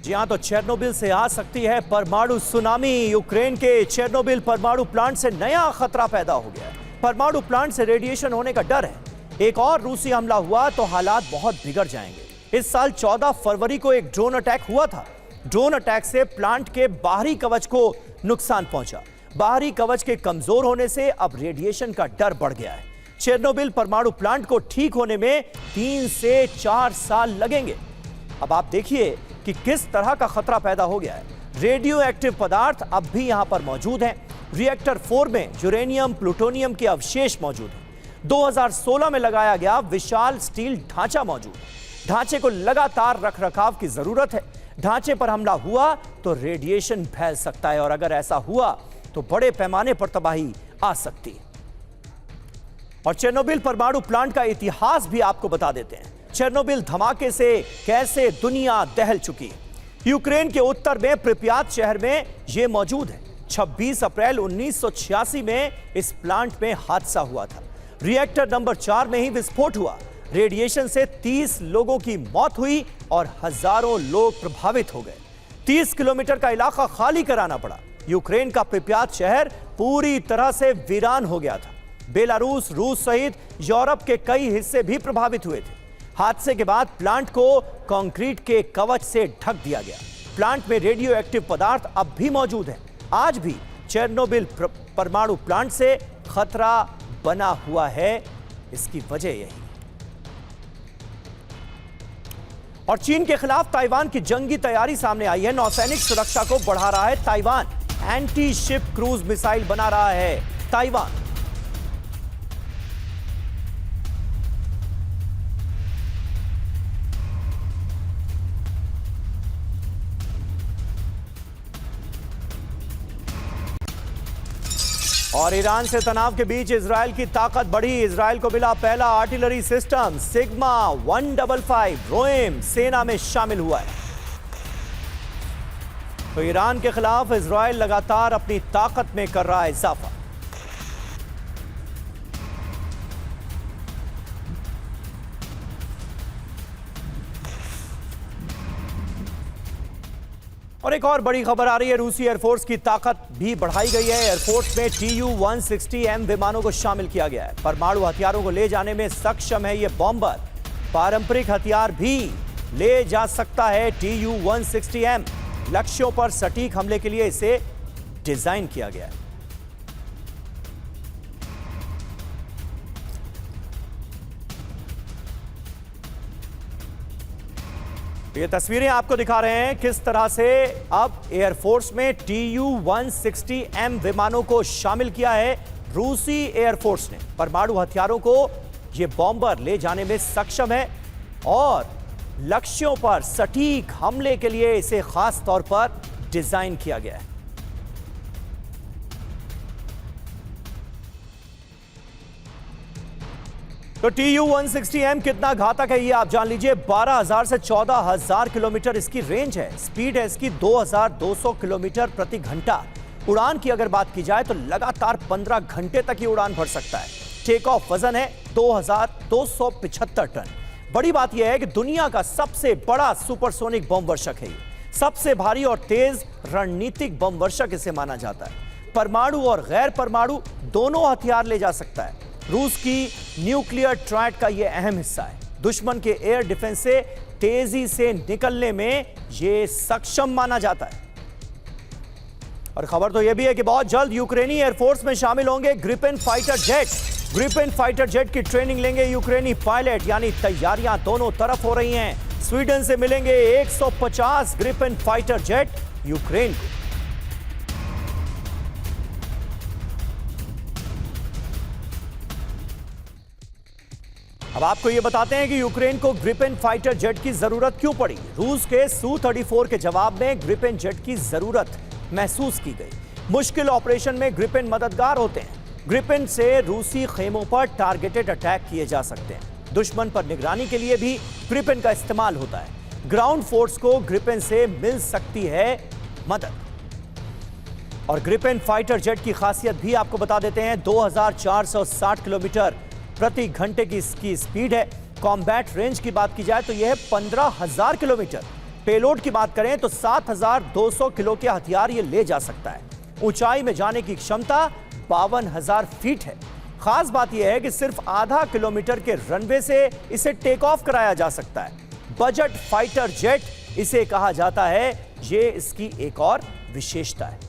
जी हां, तो चेरनोबिल से आ सकती है परमाणु सुनामी। यूक्रेन के चेरनोबिल परमाणु प्लांट से नया खतरा पैदा हो गया है। परमाणु प्लांट से रेडिएशन होने का डर है। एक और रूसी हमला हुआ तो हालात बहुत बिगड़ जाएंगे। इस साल 14 फरवरी को एक ड्रोन अटैक हुआ था। ड्रोन अटैक से प्लांट के बाहरी कवच को नुकसान पहुंचा। बाहरी कवच के कमजोर होने से अब रेडिएशन का डर बढ़ गया है। चेरनोबिल परमाणु प्लांट को ठीक होने में 3 से 4 साल लगेंगे। अब आप देखिए कि किस तरह का खतरा पैदा हो गया है। रेडियो एक्टिव पदार्थ अब भी यहां पर मौजूद हैं। रिएक्टर 4 में यूरेनियम प्लूटोनियम के अवशेष मौजूद हैं। 2016 में लगाया गया विशाल स्टील ढांचा मौजूद है। ढांचे को लगातार रखरखाव की जरूरत है। ढांचे पर हमला हुआ तो रेडिएशन फैल सकता है और अगर ऐसा हुआ तो बड़े पैमाने पर तबाही आ सकती है। और चेरनोबिल परमाणु प्लांट का इतिहास भी आपको बता देते हैं। चेरनोबिल धमाके से कैसे दुनिया दहल चुकी है। यूक्रेन के उत्तर में प्रिप्यात शहर में यह मौजूद है। 26 अप्रैल 1986 में इस प्लांट में हादसा हुआ था। रिएक्टर नंबर 4 में ही विस्फोट हुआ। रेडिएशन से 30 लोगों की मौत हुई और हजारों लोग प्रभावित हो गए। 30 किलोमीटर का इलाका खाली कराना पड़ा। यूक्रेन का प्रिप्यात शहर पूरी तरह से वीरान हो गया था। बेलारूस, रूस सहित यूरोप के कई हिस्से भी प्रभावित हुए थे। हादसे के बाद प्लांट को कंक्रीट के कवच से ढक दिया गया। प्लांट में रेडियो एक्टिव पदार्थ अब भी मौजूद है। आज भी चेरनोबिल परमाणु प्लांट से खतरा बना हुआ है। इसकी वजह यही। और चीन के खिलाफ ताइवान की जंगी तैयारी सामने आई है। नौसैनिक सुरक्षा को बढ़ा रहा है Taiwan. Anti ship cruise missile बना रहा है ताइवान। और ईरान से तनाव के बीच इजराइल की ताकत बढ़ी। इजराइल को मिला पहला आर्टिलरी सिस्टम सिग्मा 155 रोएम सेना में शामिल हुआ है। तो ईरान के खिलाफ इजराइल लगातार अपनी ताकत में कर रहा है इजाफा। और एक और बड़ी खबर आ रही है। रूसी एयरफोर्स की ताकत भी बढ़ाई गई है। एयरफोर्स में Tu-160M विमानों को शामिल किया गया है। परमाणु हथियारों को ले जाने में सक्षम है यह बॉम्बर। पारंपरिक हथियार भी ले जा सकता है Tu-160M। लक्ष्यों पर सटीक हमले के लिए इसे डिजाइन किया गया है। ये तस्वीरें आपको दिखा रहे हैं किस तरह से अब एयरफोर्स में Tu-160M विमानों को शामिल किया है रूसी एयरफोर्स ने। परमाणु हथियारों को ये बॉम्बर ले जाने में सक्षम है और लक्ष्यों पर सटीक हमले के लिए इसे खास तौर पर डिजाइन किया गया है। तो Tu-160M कितना घातक है ये आप जान लीजिए। 12,000 से 14,000 किलोमीटर इसकी रेंज है। स्पीड है इसकी 2,200 किलोमीटर प्रति घंटा। उड़ान की अगर बात की जाए तो लगातार 15 घंटे तक ही उड़ान भर सकता है। टेक ऑफ वजन है 2,275 टन। बड़ी बात यह है कि दुनिया का सबसे बड़ा सुपरसोनिक बम वर्षक है ये। सबसे भारी और तेज रणनीतिक बम वर्षक इसे माना जाता है। परमाणु और गैर परमाणु दोनों हथियार ले जा सकता है। रूस की न्यूक्लियर ट्रायड का यह अहम हिस्सा है। दुश्मन के एयर डिफेंस से तेजी से निकलने में यह सक्षम माना जाता है। और खबर तो यह भी है कि बहुत जल्द यूक्रेनी एयरफोर्स में शामिल होंगे Gripen fighter jet. Gripen fighter jet की ट्रेनिंग लेंगे यूक्रेनी पायलट, यानी तैयारियां दोनों तरफ हो रही हैं। स्वीडन से मिलेंगे 150 ग्रिपेन फाइटर जेट यूक्रेन को। अब आपको यह बताते हैं कि यूक्रेन को ग्रिपेन फाइटर जेट की जरूरत क्यों पड़ी। रूस के Su-34 के जवाब में ग्रिपेन जेट की जरूरत महसूस की गई। मुश्किल ऑपरेशन में ग्रिपेन मददगार होते हैं। ग्रिपेन से रूसी खेमों पर टारगेटेड अटैक किए जा सकते हैं। दुश्मन पर निगरानी के लिए भी ग्रिपेन का इस्तेमाल होता है। ग्राउंड फोर्स को ग्रिपेन से मिल सकती है मदद। और ग्रिपेन फाइटर जेट की खासियत भी आपको बता देते हैं। 2,460 किलोमीटर प्रति घंटे की इसकी स्पीड है। कॉम्बैट रेंज की बात की जाए तो यह है 15,000 किलोमीटर। पेलोड की बात करें तो 7,200 किलो के हथियार ये ले जा सकता है। ऊंचाई में जाने की क्षमता 52,000 फीट है। खास बात यह है कि सिर्फ आधा किलोमीटर के रनवे से इसे टेक ऑफ कराया जा सकता है। बजट फाइटर जेट इसे कहा जाता है। ये इसकी एक और विशेषता है।